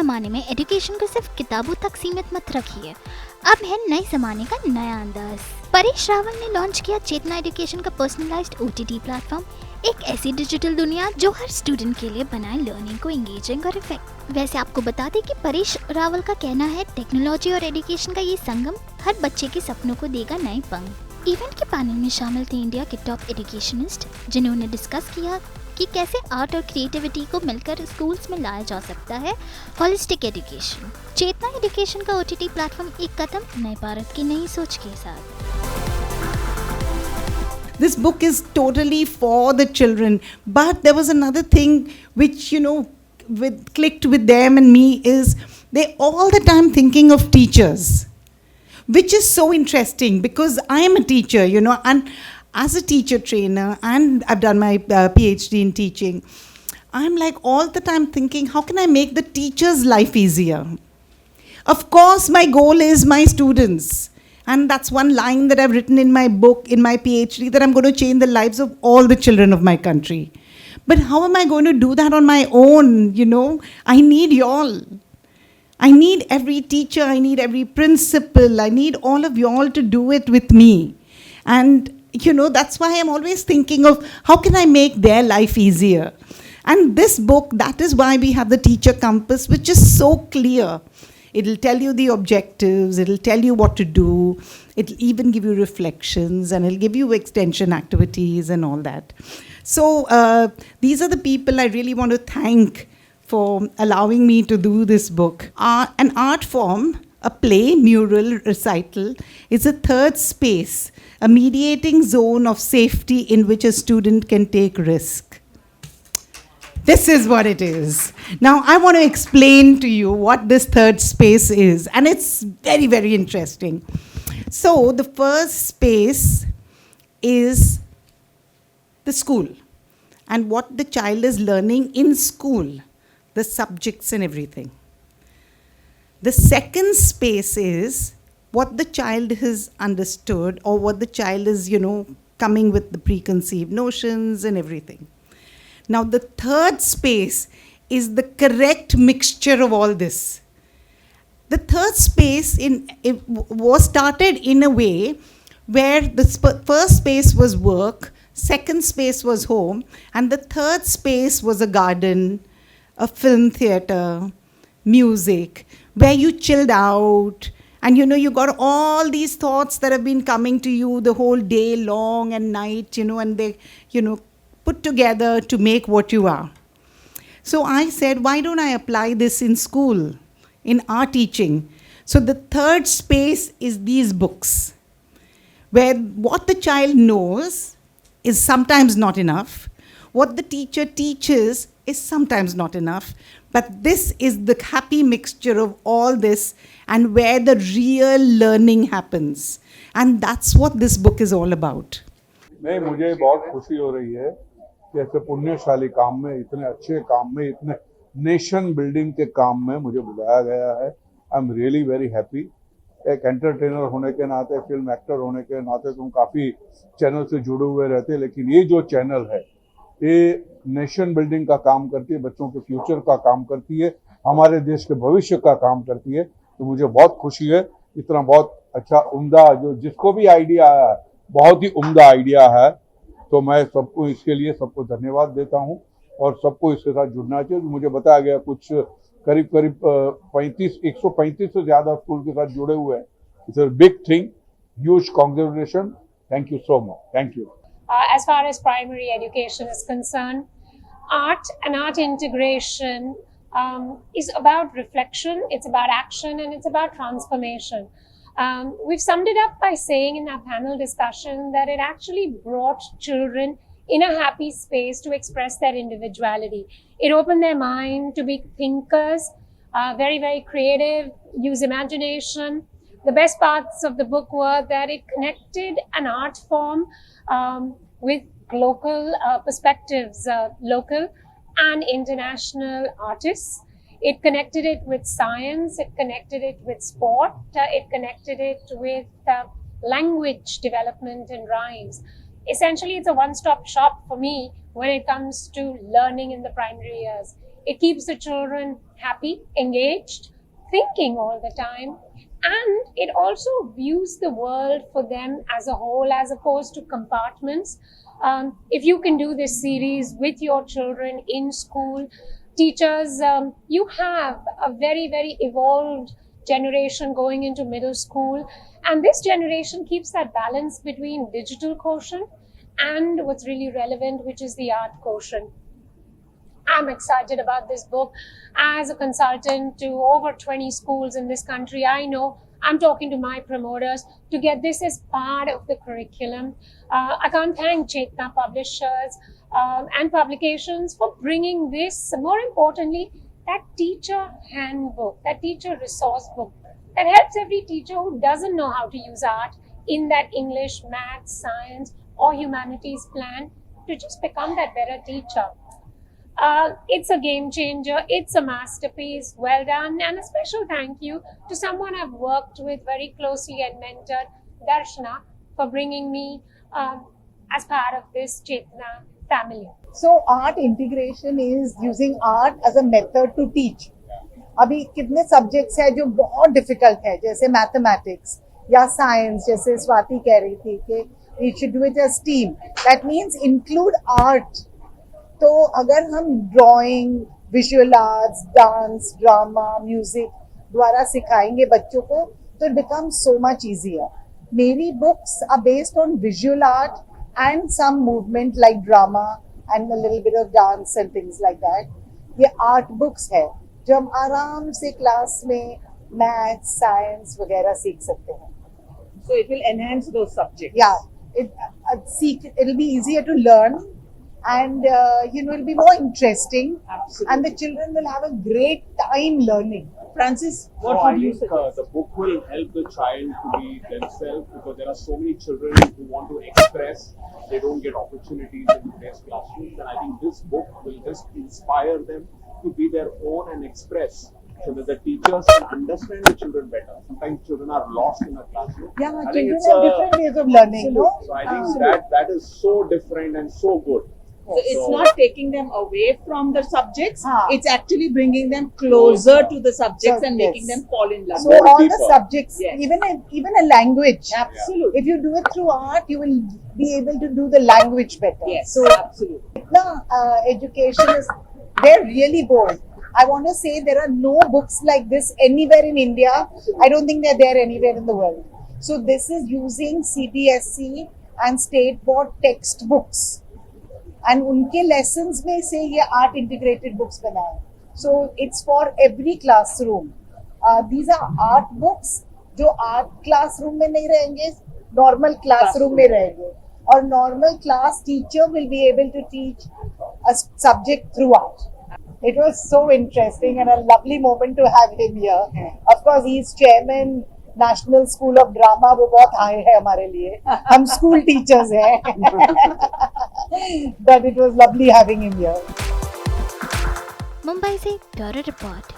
ज़माने में एजुकेशन को सिर्फ किताबों तक सीमित मत रखिए। अब है नए ज़माने का नया अंदाज। परेश रावल ने लॉन्च किया चेतना एजुकेशन का पर्सनलाइज्ड ओटीटी प्लेटफॉर्म, एक ऐसी डिजिटल दुनिया जो हर स्टूडेंट के लिए बनाए लर्निंग को एंगेजिंग और इफेक्ट। वैसे आपको बता दें कि परेश रावल का कहना है टेक्नोलॉजी और एजुकेशन का ये संगम हर बच्चे के सपनों को देगा नए पंख। इवेंट के पैनल में शामिल थे इंडिया के टॉप एजुकेशनिस्ट, जिन्होंने डिस्कस किया कि कैसे आर्ट और क्रिएटिविटी को मिलकर स्कूल्स में लाया जा सकता है होलिस्टिक एजुकेशन। चेतना एजुकेशन का ओटीटी प्लेटफॉर्म एक कदम नए भारत की नई सोच के साथ। This book is totally for the children, but there was another thing which clicked with them and me is they all the time thinking of teachers, which is so interesting because I am a teacher, and as a teacher trainer, and I've done my PhD in teaching. I'm like all the time thinking, how can I make the teacher's life easier? Of course, my goal is my students. And that's one line that I've written in my book, in my PhD, that I'm going to change the lives of all the children of my country. But how am I going to do that on my own? I need y'all. I need every teacher, I need every principal, I need all of y'all to do it with me. And, that's why I'm always thinking of how can I make their life easier? And this book, that is why we have the Teacher Compass, which is so clear. It'll tell you the objectives, it'll tell you what to do, it'll even give you reflections, and it'll give you extension activities and all that. So these are the people I really want to thank for allowing me to do this book. An art form, a play, mural, recital, is a third space, a mediating zone of safety in which a student can take risk. This is what it is. Now, I want to explain to you what this third space is, and it's very, very interesting. So, the first space is the school, and what the child is learning in school, the subjects and everything. The second space is what the child has understood, or what the child is, coming with the preconceived notions and everything. Now, the third space is the correct mixture of all this. The third space was started in a way where the first space was work, second space was home, and the third space was a garden, a film theatre, music, where you chilled out, and you got all these thoughts that have been coming to you the whole day long and night, and they, put together to make what you are. So I said, why don't I apply this in school, in our teaching? So the third space is these books, where what the child knows is sometimes not enough. What the teacher teaches is sometimes not enough. But this is the happy mixture of all this, and where the real learning happens. And that's what this book is all about. नहीं, मुझे बहुत खुशी हो रही है कि ऐसे पुण्यशाली काम में, इतने अच्छे काम में, इतने नेशन बिल्डिंग के काम में मुझे बुलाया गया है। I am really very happy. एक एंटरटेनर होने के नाते, फिल्म एक्टर होने के नाते तुम काफ़ी चैनल से जुड़े हुए रहते, लेकिन ये जो चैनल है ये नेशन बिल्डिंग का काम करती है, बच्चों के फ्यूचर का काम करती है, हमारे देश के भविष्य का काम करती है। तो मुझे बहुत खुशी है, इतना बहुत अच्छा उम्दा, जो जिसको भी आइडिया आया है, बहुत ही उम्दा आइडिया है। तो मैं सबको इसके लिए सबको धन्यवाद देता हूं, और सबको इसके साथ जुड़ना चाहिए। मुझे बताया गया कुछ करीब 135 से ज़्यादा स्कूल के साथ जुड़े हुए हैं। It's a big thing, huge congratulation, thank you so much, thank you. As far as primary education is concerned, art and art integration is about reflection, it's about action, and it's about transformation. We've summed it up by saying in our panel discussion that it actually brought children in a happy space to express their individuality. It opened their mind to be thinkers, very, very creative, use imagination. The best parts of the book were that it connected an art form with local perspectives, local and international artists. It connected it with science, it connected it with sport, it connected it with language development and rhymes. Essentially, it's a one-stop shop for me when it comes to learning in the primary years. It keeps the children happy, engaged, thinking all the time, and it also views the world for them as a whole as opposed to compartments. If you can do this series with your children in school, teachers, you have a very, very evolved generation going into middle school, and this generation keeps that balance between digital quotient and what's really relevant, which is the art quotient. I'm excited about this book. As a consultant to over 20 schools in this country, I know I'm talking to my promoters to get this as part of the curriculum. I can't thank Chetna Publishers and publications for bringing this, more importantly, that teacher handbook, that teacher resource book that helps every teacher who doesn't know how to use art in that English, math, science, or humanities plan to just become that better teacher. It's a game changer. It's a masterpiece. Well done. And a special thank you to someone I've worked with very closely and mentored, Darshana, for bringing me as part of this Chetna family. So art integration is using art as a method to teach. अभी कितने subjects हैं जो बहुत difficult है, जैसे mathematics या science, जैसे स्वाति कह रही थी कि we should do it as team. That means include art. तो अगर हम drawing, visual arts, dance, drama, music द्वारा सिखाएंगे बच्चों को तो it becomes so much easier. मेरी books are based on visual art and some movement like drama and a little bit of dance and things like that. ये art books है जो हम आराम से क्लास में मैथ, साइंस वगैरह सीख सकते हैं. So it will enhance those subjects. Yeah, it'll be easier to learn. And it'll be more interesting. Absolutely. And the children will have a great time learning. Francis, what No, would I you think suggest? the book will help the child to be themselves because there are so many children who want to express, they don't get opportunities in today's classrooms, and I think this book will just inspire them to be their own and express so that the teachers can understand the children better. Sometimes children are lost in a classroom. Yeah, I think children it's have different ways of learning, no? So I think that is so different and so good. So it's not taking them away from the subjects. Ah. It's actually bringing them closer to the subjects and Yes. making them fall in love. So More all the deeper. subjects, Yes. even a language. Absolutely. If you do it through art, you will be able to do the language better. Yes, So absolutely. education is, they're really bold. I want to say there are no books like this anywhere in India. I don't think they're there anywhere in the world. So this is using CBSE and state board textbooks. And उनके lessons में से ये art integrated books बनाए. So it's for every classroom. These are art books जो art classroom में नहीं रहेंगे, normal classroom में रहेंगे. और normal class teacher will be able to teach a subject through art. It was so interesting and a lovely moment to have him here. Of course, he is chairman National School of Drama. वो बहुत high है हमारे लिए. हम school teachers हैं. But it was lovely having him here. Mumbai से bureau report.